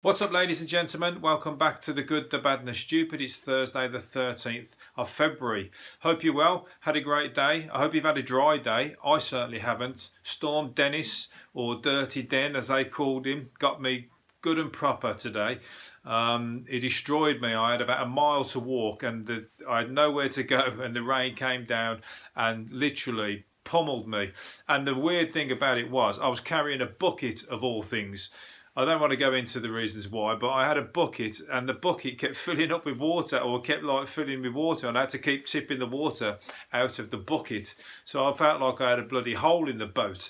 What's up, ladies and gentlemen? Welcome back to The Good, the Bad and the Stupid. It's Thursday the 13th of February. Hope you're well. Had a great day. I hope you've had a dry day. I certainly haven't. Storm Dennis, or Dirty Den as they called him, got me good and proper today. He destroyed me. I had about a mile to walk and I had nowhere to go, and the rain came down and literally pummeled me. And the weird thing about it was I was carrying a bucket of all things. I don't want to go into the reasons why, but I had a bucket and the bucket kept filling up with water, or kept filling with water, and I had to keep sipping the water out of the bucket. So I felt like I had a bloody hole in the boat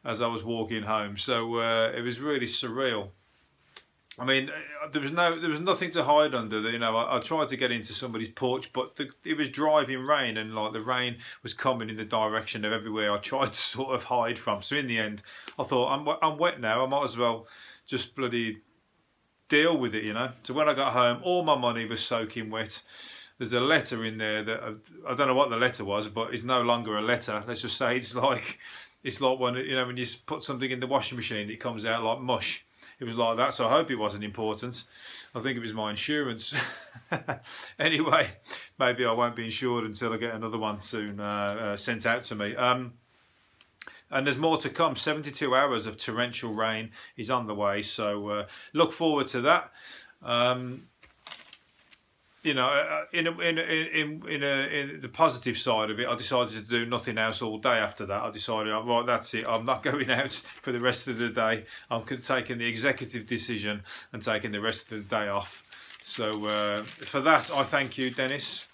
as I was walking home. So it was really surreal. I mean, there was nothing to hide under. I tried to get into somebody's porch, but it was driving rain, and the rain was coming in the direction of everywhere I tried to sort of hide from. So in the end, I thought, I'm wet now. I might as well just bloody deal with it, So when I got home, all my money was soaking wet. There's a letter in there that I don't know what the letter was, but it's no longer a letter. Let's just say it's like when when you put something in the washing machine, it comes out like mush. It was like that, so I hope it wasn't important. I think it was my insurance. Anyway, maybe I won't be insured until I get another one soon sent out to me. And there's more to come. 72 hours of torrential rain is on the way, so look forward to that. In the positive side of it, I decided to do nothing else all day after that. I decided, right, that's it. I'm not going out for the rest of the day. I'm taking the executive decision and taking the rest of the day off. So for that, I thank you, Dennis.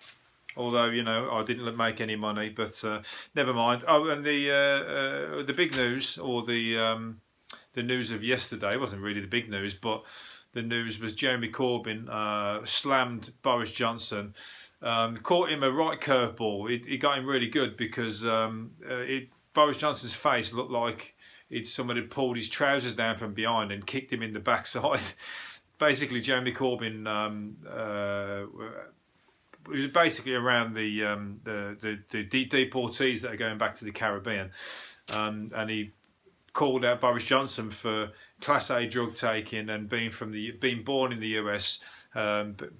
Although I didn't make any money, but never mind. Oh, and the big news, or the news of yesterday, wasn't really the big news, but the news was Jeremy Corbyn slammed Boris Johnson, caught him a right curveball. It got him really good because Boris Johnson's face looked like somebody had pulled his trousers down from behind and kicked him in the backside. Basically, Jeremy Corbyn. It was basically around the deportees that are going back to the Caribbean, and he called out Boris Johnson for Class A drug taking and being born in the US,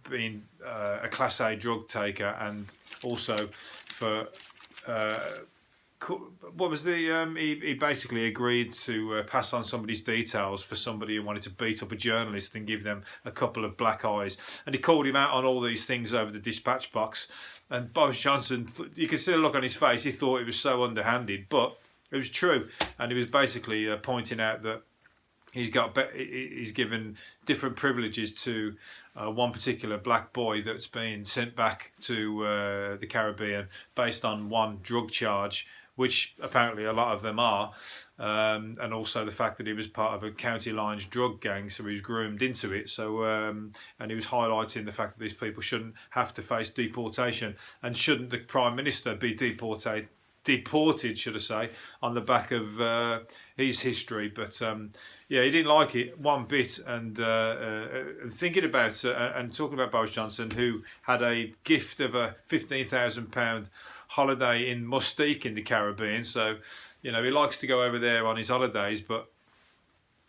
being a Class A drug taker, and also for what was he basically agreed to pass on somebody's details for somebody who wanted to beat up a journalist and give them a couple of black eyes, and he called him out on all these things over the dispatch box. And Boris Johnson, you can see the look on his face, he thought it was so underhanded, but it was true, and he was basically pointing out that he's given different privileges to one particular black boy that's been sent back to the Caribbean based on one drug charge, which apparently a lot of them are, and also the fact that he was part of a county lines drug gang, so he was groomed into it. So, and he was highlighting the fact that these people shouldn't have to face deportation, and shouldn't the Prime Minister be deported, should I say, on the back of his history. But yeah, he didn't like it one bit. And thinking about and talking about Boris Johnson, who had a gift of a £15,000 holiday in Mustique in the Caribbean. So, he likes to go over there on his holidays, but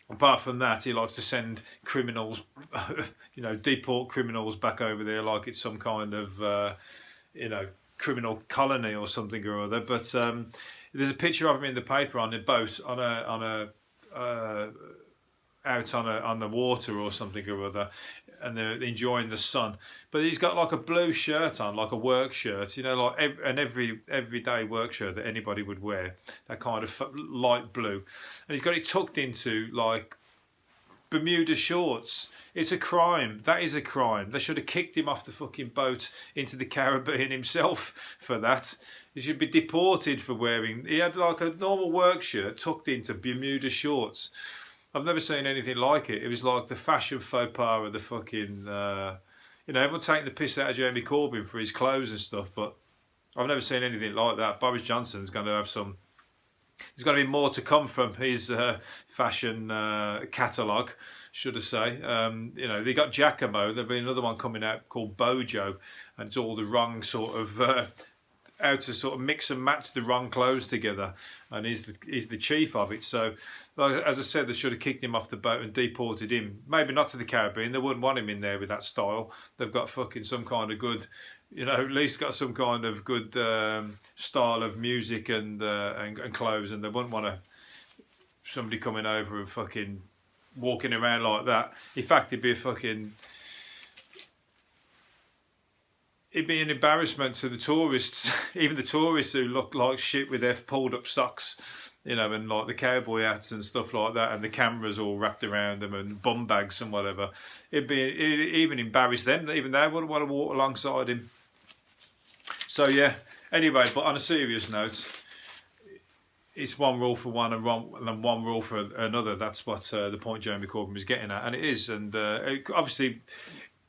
apart from that, he likes to send criminals, deport criminals back over there like it's some kind of, criminal colony or something or other. But there's a picture of him in the paper on a boat out on the water or something or other, and they're enjoying the sun. But he's got like a blue shirt on, like a work shirt, like an everyday work shirt that anybody would wear, that kind of light blue, and he's got it tucked into like Bermuda shorts. It's a crime. That is a crime. They should have kicked him off the fucking boat into the Caribbean himself for that. He should be deported for wearing. He had like a normal work shirt tucked into Bermuda shorts. I've never seen anything like it. It was like the fashion faux pas of the fucking. Everyone taking the piss out of Jeremy Corbyn for his clothes and stuff, but I've never seen anything like that. Boris Johnson's going to have some. There's going to be more to come from his fashion catalogue, should I say. They got Giacomo. There'll be another one coming out called Bojo, and it's all the wrong sort of how to sort of mix and match the wrong clothes together, and he's the chief of it. So, like, as I said, they should have kicked him off the boat and deported him. Maybe not to the Caribbean. They wouldn't want him in there with that style. They've got fucking some kind of good, at least got some kind of good style of music and clothes, and they wouldn't want somebody coming over and fucking walking around like that. In fact, it'd be an embarrassment to the tourists, even the tourists who look like shit with their pulled up socks, and like the cowboy hats and stuff like that, and the cameras all wrapped around them and bum bags and whatever. It'd even embarrass them. Even they wouldn't want to walk alongside him. So yeah. Anyway, but on a serious note, it's one rule for one and one rule for another. That's what the point Jeremy Corbyn was getting at, and it is. And obviously,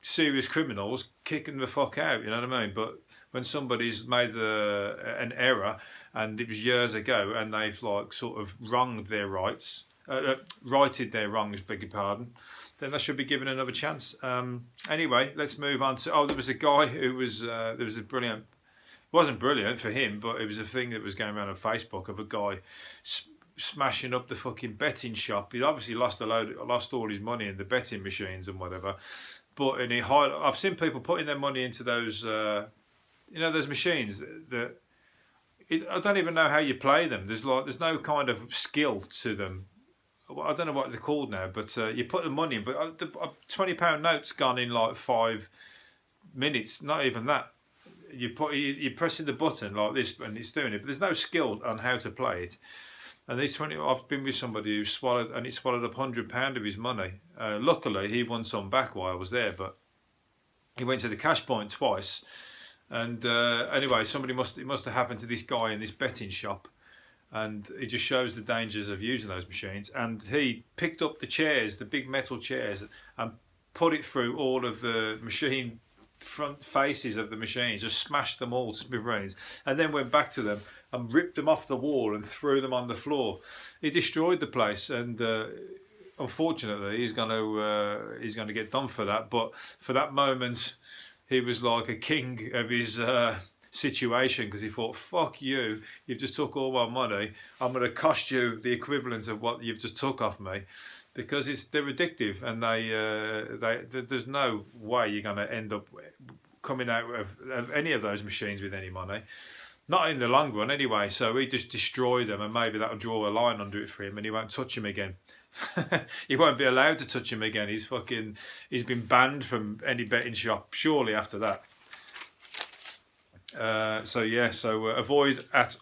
serious criminals kicking the fuck out, you know what I mean? But when somebody's made an error, and it was years ago, and they've like sort of wronged their rights, righted their wrongs, beg your pardon, then they should be given another chance. Anyway, let's move on to. There was a guy who was there was a brilliant. It wasn't brilliant for him, but it was a thing that was going around on Facebook of a guy smashing up the fucking betting shop. He'd obviously lost all his money in the betting machines and whatever. But I've seen people putting their money into those, those machines that I don't even know how you play them. There's no kind of skill to them. I don't know what they're called now, but you put the money in. But a £20 note's gone in like 5 minutes. Not even that. You're pressing the button like this, and it's doing it. But there's no skill on how to play it. And I've been with somebody who swallowed up £100 of his money. Luckily, he won some back while I was there, but he went to the cash point twice. And anyway, it must have happened to this guy in this betting shop, and it just shows the dangers of using those machines. And he picked up the chairs, the big metal chairs, and put it through all of the machine front faces of the machines, just smashed them all to smithereens, and then went back to them and ripped them off the wall and threw them on the floor. He destroyed the place, and unfortunately, he's going to get done for that. But for that moment, he was like a king of his situation, because he thought, "Fuck you! You've just took all my money. I'm going to cost you the equivalent of what you've just took off me." Because they're addictive, and there's no way you're going to end up coming out of any of those machines with any money. Not in the long run, anyway. So he just destroyed them, and maybe that'll draw a line under it for him, and he won't touch him again. He won't be allowed to touch him again. He's been banned from any betting shop surely after that. Avoid at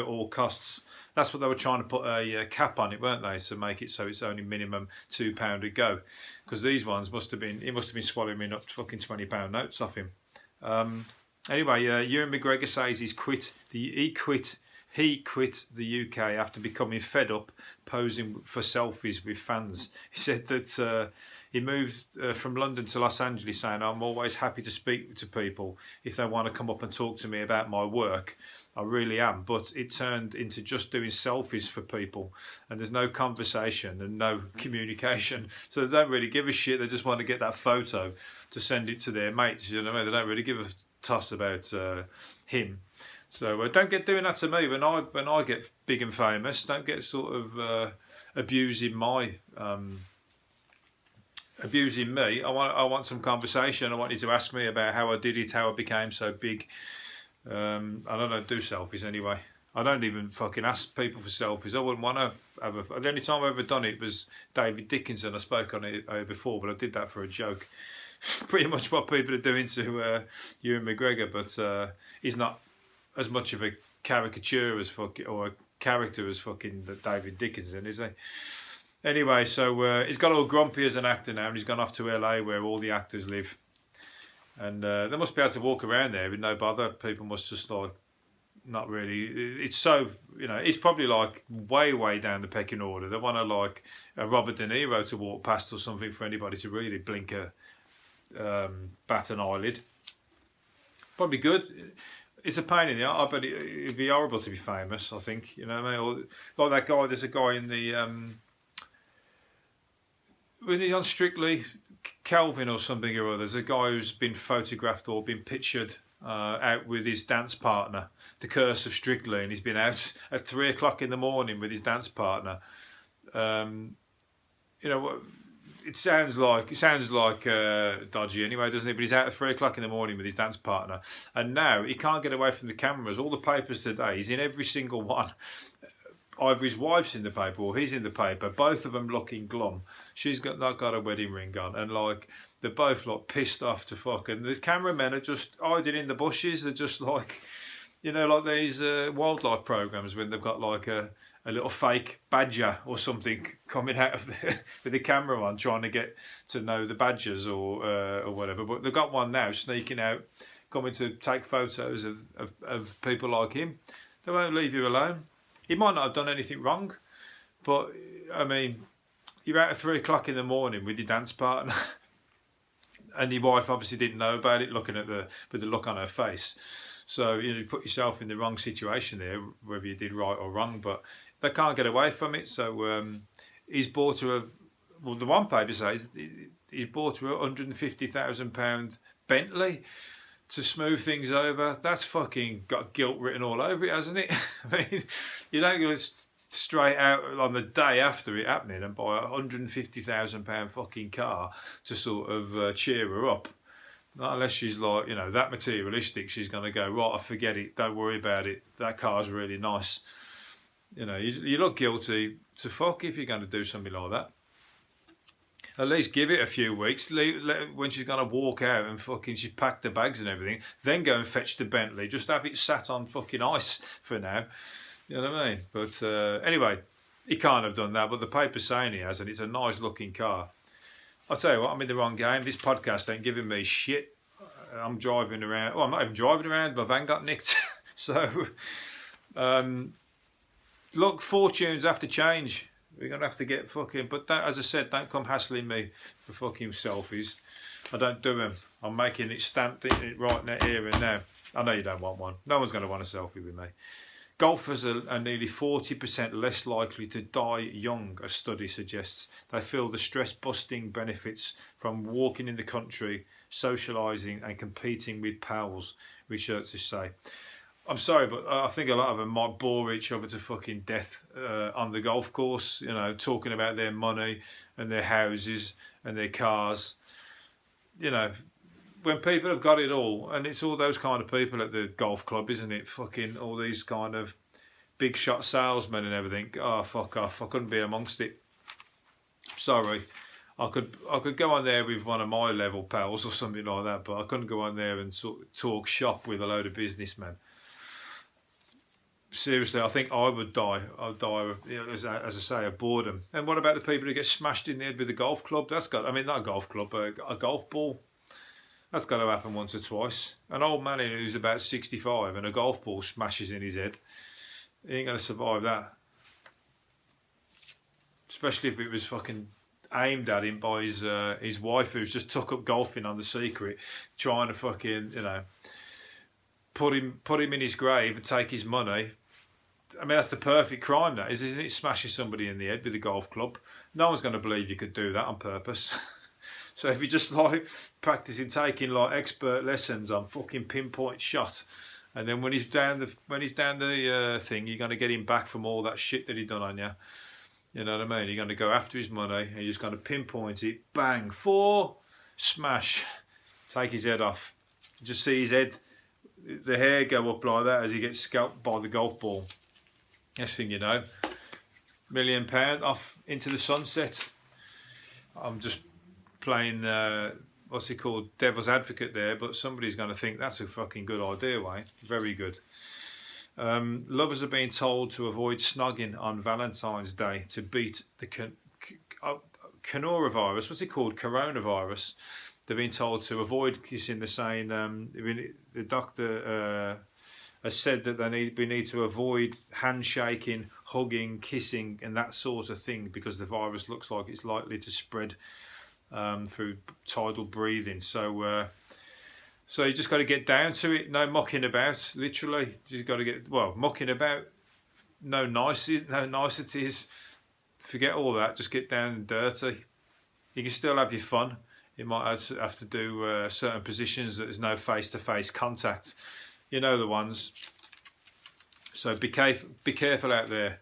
all costs. That's what they were trying to put a cap on it, weren't they? So make it so it's only minimum £2 a go, because these ones must have been swallowing up fucking £20 notes off him. Anyway, Ewan McGregor says he quit the UK after becoming fed up posing for selfies with fans. He said that he moved from London to Los Angeles, saying, "I'm always happy to speak to people if they want to come up and talk to me about my work. I really am, but it turned into just doing selfies for people, and there's no conversation and no communication. So they don't really give a shit. They just want to get that photo to send it to their mates. You know what I mean? They don't really give a toss about him. So don't get doing that to me when I get big and famous. Don't get sort of abusing me. I want some conversation. I want you to ask me about how I did it, how I became so big." And I don't do selfies anyway. I don't even fucking ask people for selfies. I wouldn't want to have the only time I've ever done it was David Dickinson. I spoke on it before, but I did that for a joke. Pretty much what people are doing to Ewan McGregor, but he's not as much of a caricature as or a character as fucking David Dickinson, is he? Anyway, so he's got all grumpy as an actor now, and he's gone off to LA where all the actors live. And they must be able to walk around there with no bother. People must just like, not really. It's so, it's probably like way down the pecking order. They want to like a Robert De Niro to walk past or something for anybody to really blink bat an eyelid. Probably good. It's a pain in the arse, but it'd be horrible to be famous, I think. You know what I mean? Or, like that guy, there's a guy in the, when he's on Strictly, Kelvin or something or other, there's a guy who's been photographed or been pictured out with his dance partner. The Curse of Strickland. He's been out at 3 o'clock in the morning with his dance partner. You know, it sounds like dodgy anyway, doesn't it? But he's out at 3 o'clock in the morning with his dance partner, and now he can't get away from the cameras. All the papers today, he's in every single one. Either his wife's in the paper or he's in the paper. Both of them looking glum. She's not got a wedding ring on, and like they're both like pissed off to fuck. And the cameramen are just hiding in the bushes. They're just like, you know, like these wildlife programs when they've got like a little fake badger or something coming out of with the camera on, trying to get to know the badgers or whatever. But they've got one now sneaking out, coming to take photos of people like him. They won't leave you alone. He might not have done anything wrong, but I mean, you're out at 3 o'clock in the morning with your dance partner, and your wife obviously didn't know about it, looking at with the look on her face. So you put yourself in the wrong situation there, whether you did right or wrong. But they can't get away from it. So he's bought her the one paper says he's bought her £150,000 Bentley to smooth things over. That's fucking got guilt written all over it, hasn't it? I mean, you don't go straight out on the day after it happening and buy a £150,000 fucking car to sort of cheer her up. Not unless she's like, you know, that materialistic. She's going to go, right, I forget it. Don't worry about it. That car's really nice. You know, you look guilty to fuck if you're going to do something like that. At least give it a few weeks. When she's going to walk out and fucking she's packed the bags and everything, then go and fetch the Bentley. Just have it sat on fucking ice for now. You know what I mean? But anyway, he can't have done that. But the paper's saying he has, and it's a nice looking car. I'll tell you what, I'm in the wrong game. This podcast ain't giving me shit. I'm driving around. Well, I'm not even driving around. My van got nicked. So, look, fortunes have to change. We're going to have to get fucking... But as I said, don't come hassling me for fucking selfies. I don't do them. I'm making it stamped it right now, here and now. I know you don't want one. No one's going to want a selfie with me. Golfers are nearly 40% less likely to die young, a study suggests. They feel the stress-busting benefits from walking in the country, socialising and competing with pals, researchers say. I'm sorry, but I think a lot of them might bore each other to fucking death on the golf course, you know, talking about their money and their houses and their cars. You know, when people have got it all, and it's all those kind of people at the golf club, isn't it? Fucking all these kind of big shot salesmen and everything. Oh, fuck off. I couldn't be amongst it. Sorry. I could go on there with one of my level pals or something like that, but I couldn't go on there and sort of talk shop with a load of businessmen. Seriously, I think I would die. I'd die, as I say, of boredom. And what about the people who get smashed in the head with a golf club? That's got, I mean, not a golf club, but a golf ball. That's got to happen once or twice. An old man who's about 65 and a golf ball smashes in his head, he ain't going to survive that. Especially if it was fucking aimed at him by his wife, who's just took up golfing on the secret, trying to fucking, you know, put him in his grave and take his money. I mean, that's the perfect crime, that isn't it? Smashing somebody in the head with a golf club. No one's going to believe you could do that on purpose. So if you're just like practicing taking like expert lessons on fucking pinpoint shot, and then when he's down the thing, you're going to get him back from all that shit that he done on you. You know what I mean? You're going to go after his money, and you're just going to pinpoint it, bang, 4, smash, take his head off. Just see his head, the hair go up like that as he gets scalped by the golf ball. Next thing you know, £1 million off into the sunset. I'm just playing, what's it called, devil's advocate there, but somebody's going to think that's a fucking good idea, Wayne. Very good. Lovers are being told to avoid snogging on Valentine's Day to beat the coronavirus. What's it called? Coronavirus. They've been told to avoid kissing. They're saying the doctor has said that we need to avoid handshaking, hugging, kissing, and that sort of thing, because the virus looks like it's likely to spread through tidal breathing. So you just got to get down to it. No mucking about. Literally, you got to get mucking about. No niceties. Forget all that. Just get down and dirty. You can still have your fun. You might have to do certain positions that there's no face-to-face contact. You know the ones. So be careful out there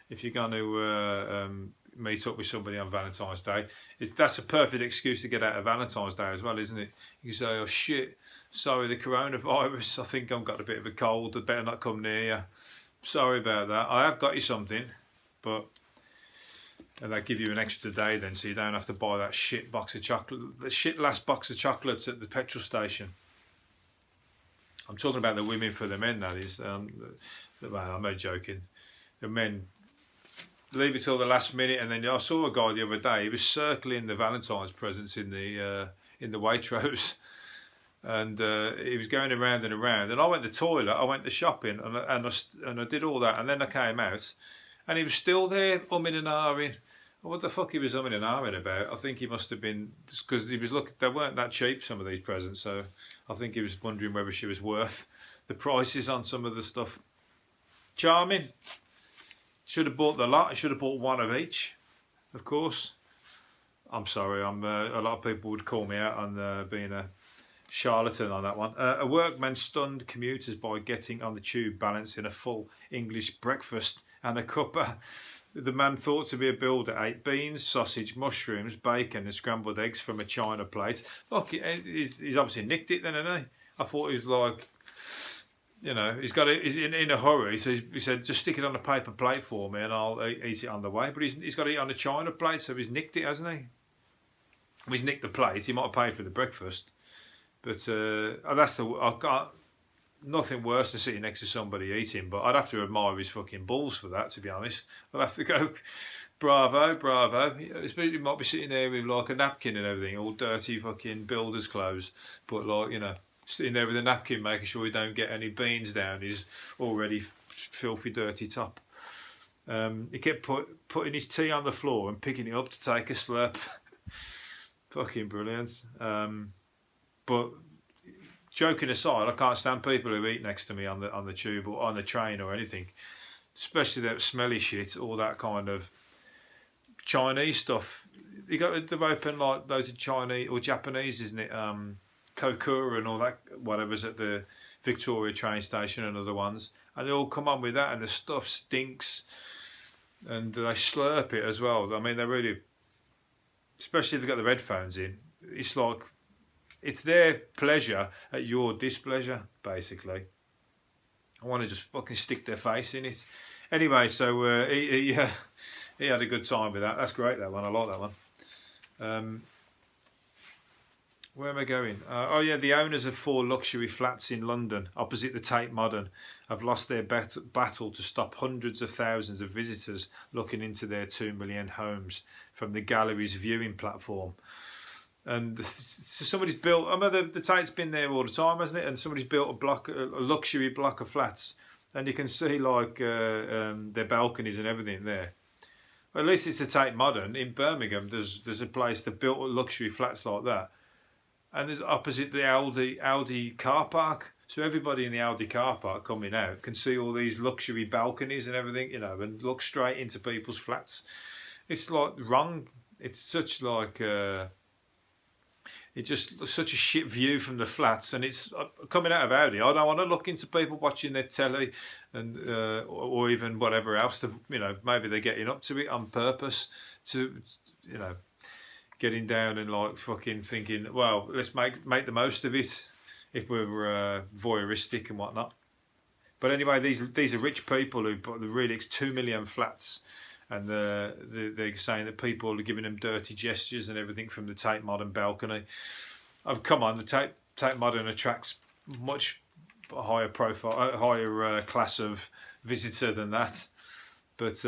if you're going to meet up with somebody on Valentine's Day. That's a perfect excuse to get out of Valentine's Day as well, isn't it? You can say, oh shit, sorry, the coronavirus, I think I've got a bit of a cold, I better not come near you. Sorry about that. I have got you something, but... And they give you an extra day then, so you don't have to buy that shit box of chocolate, the shit last box of chocolates at the petrol station. I'm talking about the women for the men, that is. Well, I'm not joking. The men leave it till the last minute, and then I saw a guy the other day. He was circling the Valentine's presents in the Waitrose, and he was going around and around. And I went to the toilet, I went to shopping, and I did all that, and then I came out, and he was still there, umming and ahhing. What the fuck he was umming and ahhing about? I think he must have been, because he was looking. They weren't that cheap, some of these presents, so I think he was wondering whether she was worth the prices on some of the stuff. Charming. Should have bought the lot. I should have bought one of each, of course. I'm sorry. A lot of people would call me out on being a charlatan on that one. A workman stunned commuters by getting on the tube balancing a full English breakfast and a cuppa. The man thought to be a builder ate beans, sausage, mushrooms, bacon and scrambled eggs from a china plate. Look, he's obviously nicked it then, hasn't he? I thought he was like, you know, he's in a hurry, so he said, just stick it on a paper plate for me and I'll eat it on the way. But he's got to eat on a china plate, so he's nicked it, hasn't he? Well, he's nicked the plate. He might have paid for the breakfast. But I've got nothing worse than sitting next to somebody eating, but I'd have to admire his fucking balls for that, to be honest. I'd have to go, bravo, bravo. He might be sitting there with like a napkin and everything, all dirty fucking builder's clothes, but like, you know, sitting there with a napkin, making sure he don't get any beans down his already filthy, dirty top. He kept putting his tea on the floor and picking it up to take a slurp. Fucking brilliant. But joking aside, I can't stand people who eat next to me on the tube or on the train or anything, especially that smelly shit, all that kind of Chinese stuff. They've opened like those Chinese or Japanese, isn't it? Kokura and all that, whatever's at the Victoria train station and other ones, and they all come on with that, and the stuff stinks, and they slurp it as well. I mean, they really, especially if they've got the headphones in, it's like, it's their pleasure at your displeasure, basically. I want to just fucking stick their face in it. Anyway, so he had a good time with that. That's great, that one. I like that one. Where am I going? Oh yeah, the owners of 4 luxury flats in London, opposite the Tate Modern, have lost their battle to stop hundreds of thousands of visitors looking into their 2 million homes from the gallery's viewing platform. And so somebody's built, I mean, the Tate's been there all the time, hasn't it? And somebody's built a luxury block of flats, and you can see like their balconies and everything there. Well, at least it's the Tate Modern. In Birmingham, there's a place that built luxury flats like that, and there's opposite the Audi car park. So everybody in the Audi car park coming out can see all these luxury balconies and everything, you know, and look straight into people's flats. It's like wrong. It's such like. It's just such a shit view from the flats, and it's coming out of Audi. I don't want to look into people watching their telly, and or even whatever else. You know, maybe they're getting up to it on purpose to, you know, getting down and like fucking thinking, well, let's make the most of it if we're voyeuristic and whatnot. But anyway, these are rich people who bought the really 2 million flats. And they're saying that people are giving them dirty gestures and everything from the Tate Modern balcony. Oh, come on, the Tate Modern attracts much higher profile, higher class of visitor than that. But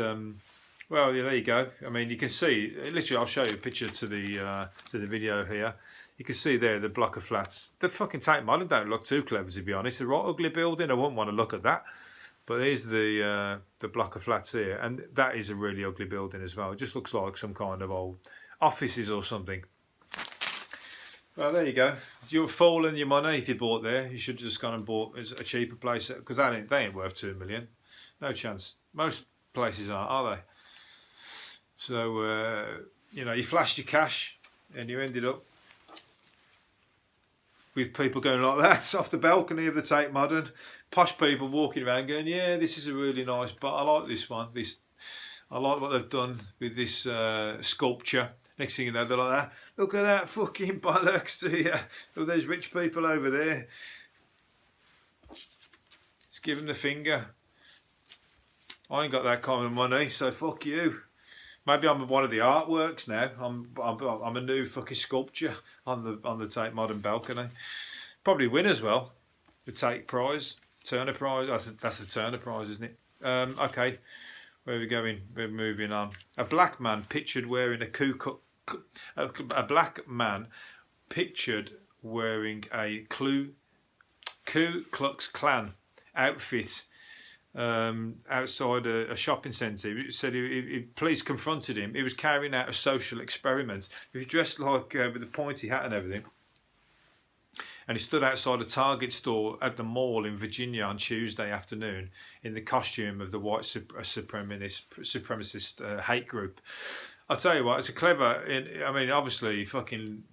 well, yeah, there you go. I mean, you can see literally. I'll show you a picture to the video here. You can see there the block of flats. The fucking Tate Modern don't look too clever, to be honest. A right ugly building. I wouldn't want to look at that. But here's the block of flats here, and that is a really ugly building as well. It just looks like some kind of old offices or something. Well, there you go. You're fooling your money if you bought there. You should have just gone and bought a cheaper place, because they ain't worth 2 million. No chance. Most places aren't, are they? So, you know, you flashed your cash and you ended up with people going like that off the balcony of the Tate Modern. Posh people walking around going, yeah, this is a really nice, but I like this one. I like what they've done with this sculpture. Next thing you know, they're like that. Look at that fucking bollocks to you. All those rich people over there. Just give them the finger. I ain't got that kind of money, so fuck you. Maybe I'm one of the artworks now. I'm a new fucking sculpture on the Tate Modern balcony. Probably win as well. The Tate Prize, Turner Prize. I think that's the Turner Prize, isn't it? Okay, where are we going? We're moving on. A black man pictured wearing a black man pictured wearing a Ku Klux Klan outfit outside a shopping centre. He said police confronted him. He was carrying out a social experiment. He was dressed like with a pointy hat and everything. And he stood outside a Target store at the mall in Virginia on Tuesday afternoon in the costume of the white supremacist hate group. I'll tell you what, it's a clever... I mean, obviously, fucking...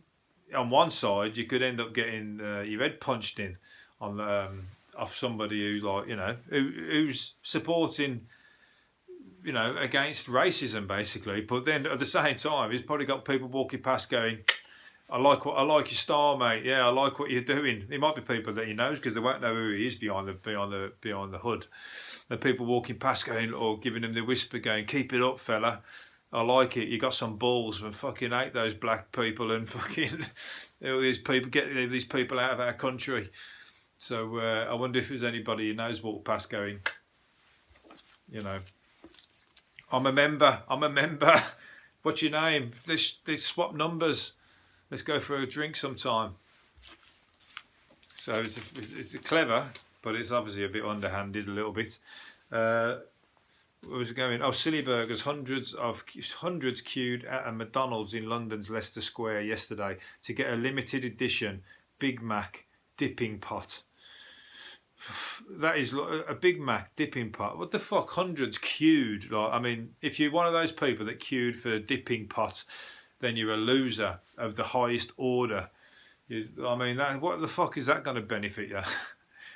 On one side, you could end up getting your head punched in on off somebody who, like, you know, who's supporting, you know, against racism, basically. But then at the same time, he's probably got people walking past going, I like your style, mate. Yeah, I like what you're doing. It might be people that he knows because they won't know who he is behind the hood. And people walking past going or giving him the whisper, going, "Keep it up, fella. I like it. You got some balls, and fucking hate those black people and fucking all these people. Get these people out of our country." So I wonder if there's anybody who knows walk past going, you know, I'm a member. What's your name? Let's swap numbers. Let's go for a drink sometime. So it's clever, but it's obviously a bit underhanded, a little bit. Where was it going? Oh, silly burgers. Hundreds queued at a McDonald's in London's Leicester Square yesterday to get a limited edition Big Mac dipping pot. That is a Big Mac dipping pot. What the fuck? Hundreds queued. Like, I mean, if you're one of those people that queued for a dipping pot, then you're a loser of the highest order. I mean, what the fuck is that going to benefit you?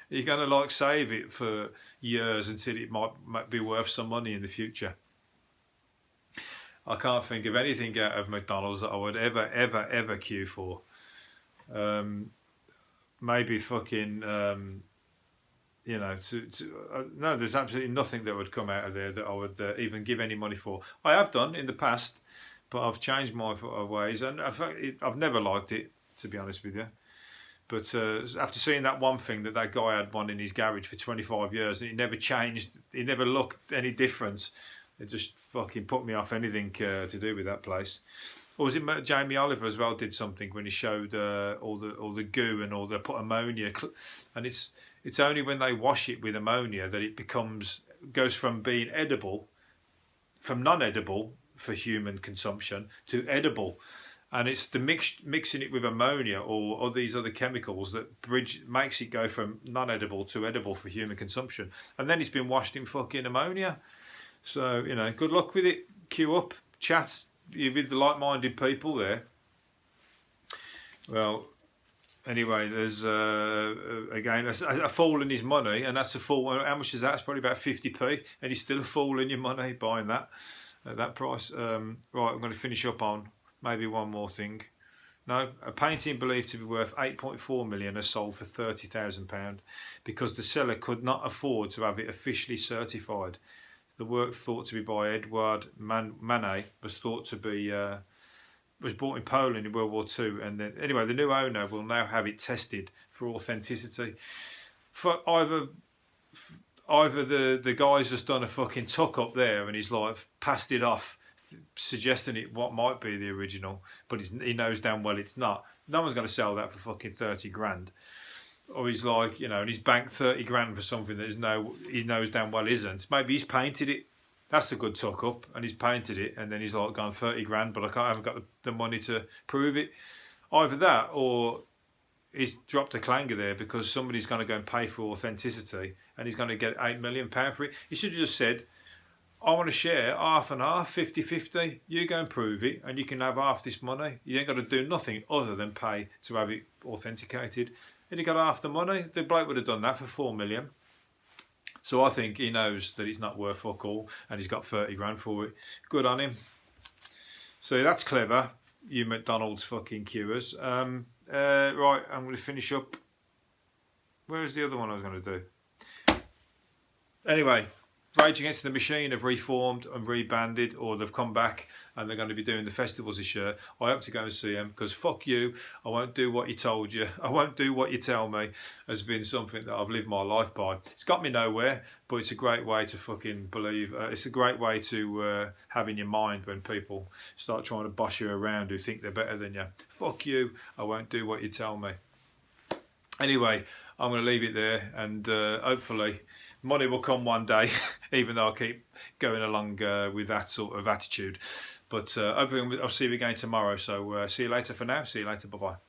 You're going to like save it for years until it might be worth some money in the future. I can't think of anything out of McDonald's that I would ever queue for. Maybe fucking, you know, no, there's absolutely nothing that would come out of there that I would even give any money for. I have done in the past, but I've changed my ways, and I've never liked it, to be honest with you. But after seeing that one thing that guy had one in his garage for 25 years and it never changed, it never looked any difference, it just fucking put me off anything to do with that place. Or was it Jamie Oliver as well did something when he showed all the goo and all the put ammonia, and it's only when they wash it with ammonia that it goes from being edible, from non-edible for human consumption to edible. And it's the mixing it with ammonia or these other chemicals that makes it go from non-edible to edible for human consumption. And then it's been washed in fucking ammonia. So, you know, good luck with it. Queue up, chat with the like-minded people there. Well, anyway, there's again a fall in his money, and that's a fall. How much is that? It's probably about 50p, and he's still a fall in your money buying that at that price. Right, I'm going to finish up on maybe one more thing. No, a painting believed to be worth 8.4 million has sold for £30,000 because the seller could not afford to have it officially certified. The work, thought to be by Edouard Manet, was thought to be was bought in Poland in World War II, and then anyway, the new owner will now have it tested for authenticity. For either the guy's just done a fucking tuck up there, and he's like passed it off, suggesting it what might be the original, but he knows damn well it's not. No one's going to sell that for fucking 30 grand. Or he's like, you know, and he's banked 30 grand for something that he knows damn well isn't. Maybe he's painted it. That's a good tuck up, and he's painted it, and then he's like gone 30 grand, but I haven't got the money to prove it. Either that, or he's dropped a clanger there because somebody's going to go and pay for authenticity, and he's going to get £8 million for it. He should have just said, I want to share half and half, 50-50. You go and prove it, and you can have half this money. You ain't got to do nothing other than pay to have it authenticated. And he got half the money. The bloke would have done that for 4 million. So I think he knows that it's not worth fuck all, and he's got 30 grand for it. Good on him. So that's clever, you McDonald's fucking queuers. Right, I'm going to finish up. Where's the other one I was going to do? Anyway, Rage Against the Machine have reformed and rebanded, or they've come back and they're going to be doing the festivals this year. I hope to go and see them, because fuck you, I won't do what you told you, I won't do what you tell me, has been something that I've lived my life by. It's got me nowhere, but it's a great way to fucking believe. It's a great way to have in your mind when people start trying to boss you around who think they're better than you. Fuck you, I won't do what you tell me. Anyway, I'm going to leave it there, and hopefully money will come one day, even though I keep going along with that sort of attitude. But hopefully I'll see you again tomorrow. So see you later for now. See you later. Bye-bye.